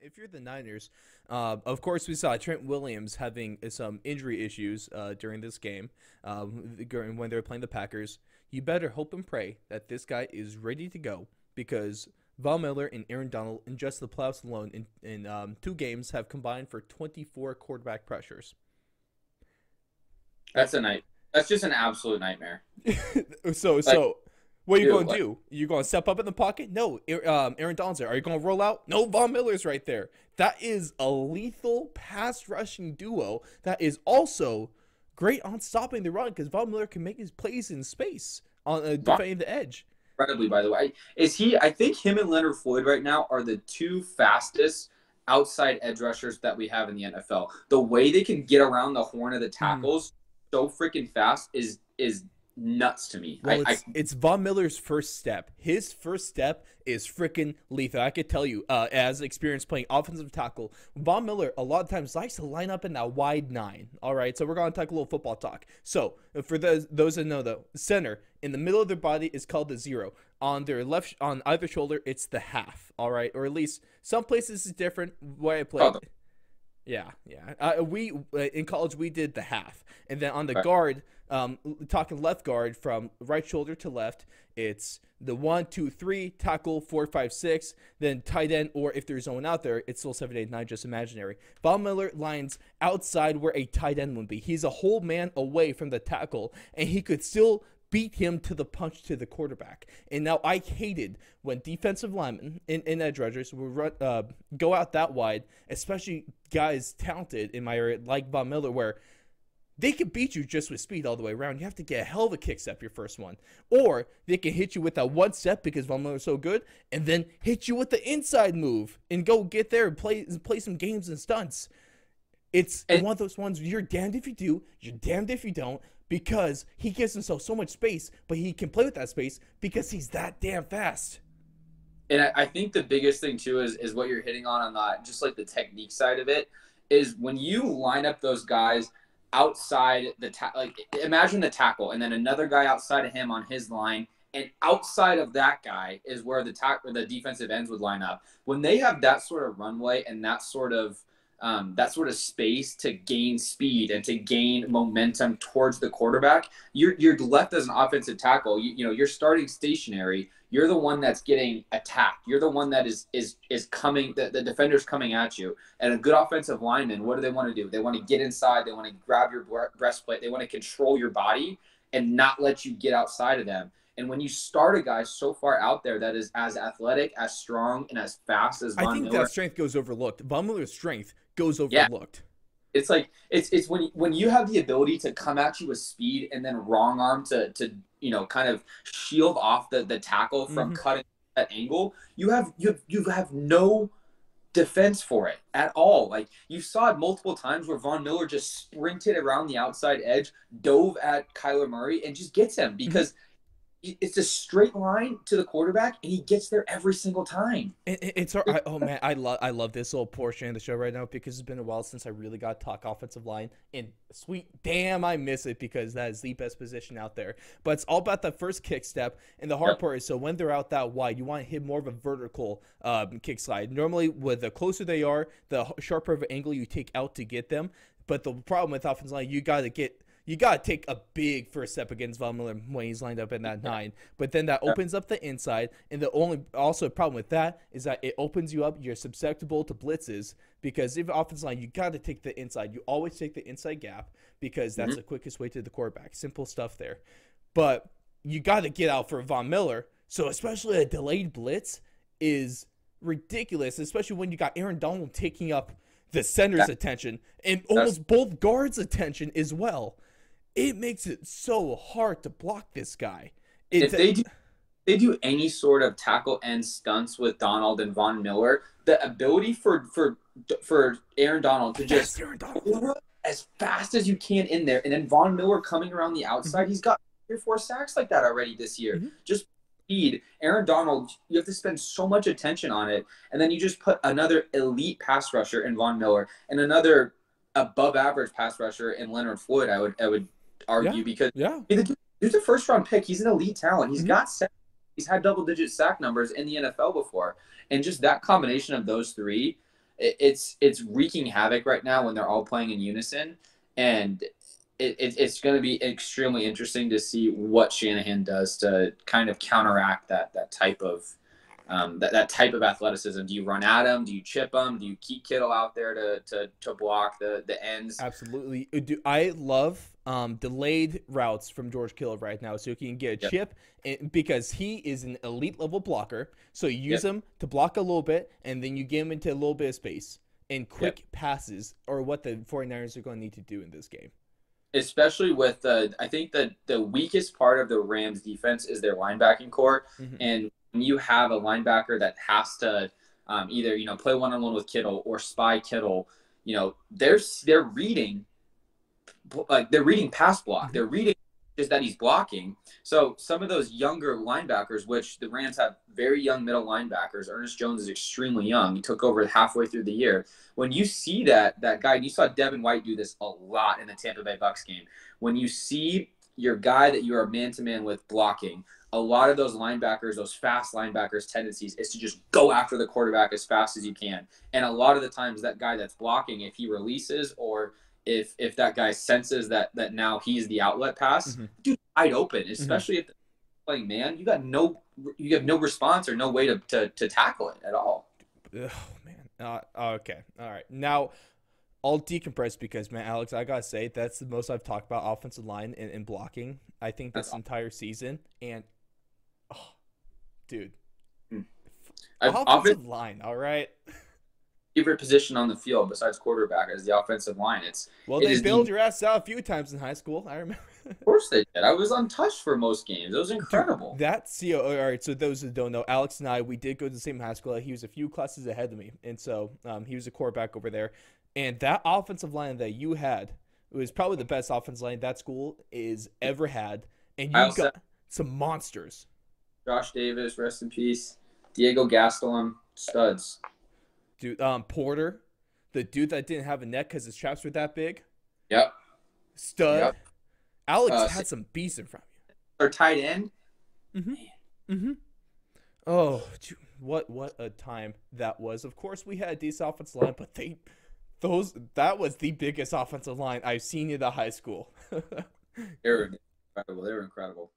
if you're the Niners, of course we saw Trent Williams having some injury issues during this game, when they were playing the Packers. You better hope and pray that this guy is ready to go because Von Miller and Aaron Donald in just the playoffs alone in 2 games have combined for 24 quarterback pressures. That's a night. That's just an absolute nightmare. so Like, so what are you dude, going to do? You going to step up in the pocket? No. Aaron Donald's there. Are you going to roll out? No. Von Miller's right there. That is a lethal pass rushing duo that is also great on stopping the run because Von Miller can make his plays in space on defending the edge. incredibly, by the way, is he? I think him and Leonard Floyd right now are the two fastest outside edge rushers that we have in the NFL. The way they can get around the horn of the tackles so freaking fast is nuts to me. Well, it's Von Miller's first step. His first step is freaking lethal. I could tell you, as experience playing offensive tackle, Von Miller a lot of times likes to line up in that wide 9. All right, so we're going to talk a little football talk. So for those that know, though, center in the middle of their body is called the 0. On their left, on either shoulder, it's the half. All right, or at least some places it's different. Where I play. Yeah. We in college we did the half, and then on the guard, talking left guard from right shoulder to left, it's the 1, 2, 3 tackle 4, 5, 6. Then tight end, or if there's no one out there, it's still 7, 8, 9, just imaginary. Von Miller lines outside where a tight end would be. He's a whole man away from the tackle, and he could still beat him to the punch to the quarterback. And now I hated when defensive linemen in edge rushers would go out that wide, especially guys talented in my area like Von Miller, where they can beat you just with speed all the way around. You have to get a hell of a kick step your first one. Or they can hit you with that one step because Von Miller's so good, and then hit you with the inside move and go get there and play some games and stunts. It's one of those ones you're damned if you do, you're damned if you don't, because he gives himself so much space, but he can play with that space because he's that damn fast. And I think the biggest thing too is what you're hitting on that, just like the technique side of it, is when you line up those guys outside like imagine the tackle and then another guy outside of him on his line, and outside of that guy is where the defensive ends would line up. When they have that sort of runway and that sort of space to gain speed and to gain momentum towards the quarterback, you're left as an offensive tackle. You're starting stationary. You're the one that's getting attacked. You're the one that is coming. The defender's coming at you. And a good offensive lineman, what do they want to do? They want to get inside. They want to grab your breastplate. They want to control your body and not let you get outside of them. And when you start a guy so far out there that is as athletic, as strong, and as fast as Von Miller, I think that strength goes overlooked. Von Miller's strength goes overlooked. Yeah. It's like it's when you have the ability to come at you with speed and then wrong arm to kind of shield off the tackle from cutting that angle, you have no defense for it at all. Like, you saw it multiple times where Von Miller just sprinted around the outside edge, dove at Kyler Murray, and just gets him because it's a straight line to the quarterback, and he gets there every single time. Oh man, I love this little portion of the show right now because it's been a while since I really got to talk offensive line. And sweet damn, I miss it because that is the best position out there. But it's all about that first kick step, and the hard part is, so when they're out that wide, you want to hit more of a vertical kick slide. Normally, with the closer they are, the sharper of an angle you take out to get them. But the problem with offensive line, you got to take a big first step against Von Miller when he's lined up in that 9. But then that opens up the inside. And the only also problem with that is that it opens you up. You're susceptible to blitzes because if offensive line, you got to take the inside. You always take the inside gap because that's the quickest way to the quarterback. Simple stuff there. But you got to get out for Von Miller. So especially a delayed blitz is ridiculous, especially when you got Aaron Donald taking up the center's attention and almost both guards' attention as well. It makes it so hard to block this guy. If they do any sort of tackle end stunts with Donald and Von Miller, the ability for Aaron Donald to just as fast as you can in there, and then Von Miller coming around the outside, he's got 3 or 4 sacks like that already this year. Just speed. Aaron Donald, you have to spend so much attention on it, and then you just put another elite pass rusher in Von Miller and another above average pass rusher in Leonard Floyd. I would argue because he's a first round pick. He's an elite talent. He's got he's had double digit sack numbers in the NFL before, and just that combination of those three, it's wreaking havoc right now when they're all playing in unison, and it's going to be extremely interesting to see what Shanahan does to kind of counteract that type of that type of athleticism. Do you run at him? Do you chip him? Do you keep Kittle out there to block the ends? Absolutely. I love delayed routes from George Kittle right now, so he can get a Yep. chip because he is an elite level blocker. So you use Yep. him to block a little bit, and then you get him into a little bit of space. And Yep. quick passes are what the 49ers are going to need to do in this game. Especially with I think that the weakest part of the Rams defense is their linebacking core. Mm-hmm. And when you have a linebacker that has to either, play one-on-one with Kittle or spy Kittle, they're reading, like they're reading pass block. Mm-hmm. They're reading just that he's blocking. So some of those younger linebackers, which the Rams have very young middle linebackers, Ernest Jones is extremely young. He took over halfway through the year. When you see that guy, and you saw Devin White do this a lot in the Tampa Bay Bucks game. When you see your guy that you are man-to-man with blocking, a lot of those linebackers, those fast linebackers' tendencies is to just go after the quarterback as fast as you can. And a lot of the times that guy that's blocking, if he releases or if that guy senses that now he's the outlet pass, Mm-hmm. dude, wide open, Mm-hmm. especially if they're playing man, you have no response or no way to tackle it at all. Oh man. Okay. All right. Now I'll decompress because man, Alex, I gotta say that's the most I've talked about offensive line and blocking. I think That's this entire season. And oh, dude, awesome. Offensive offensive line. All right. favorite position on the field besides quarterback is the offensive line. Well, It they is the bailed your ass out a few times in high school. I remember. Of course they did. I was untouched for most games. It was Dude, incredible. that's all right. So those who don't know, Alex and I, we did go to the same high school. He was a few classes ahead of me, and so he was a quarterback over there. And that offensive line that you had was probably the best offensive line that school is ever had. And I you also got some monsters, Josh Davis, rest in peace. Diego Gastelum, studs. dude. Porter, the dude that didn't have a neck because his traps were that big, Yep. stud. Yep. Alex had some beasts in front Our tight end. of you. Man. Mm-hmm. Oh, dude, what a time that was. Of course, we had a decent offensive line, but that was the biggest offensive line I've seen in the high school. They were incredible. They were incredible.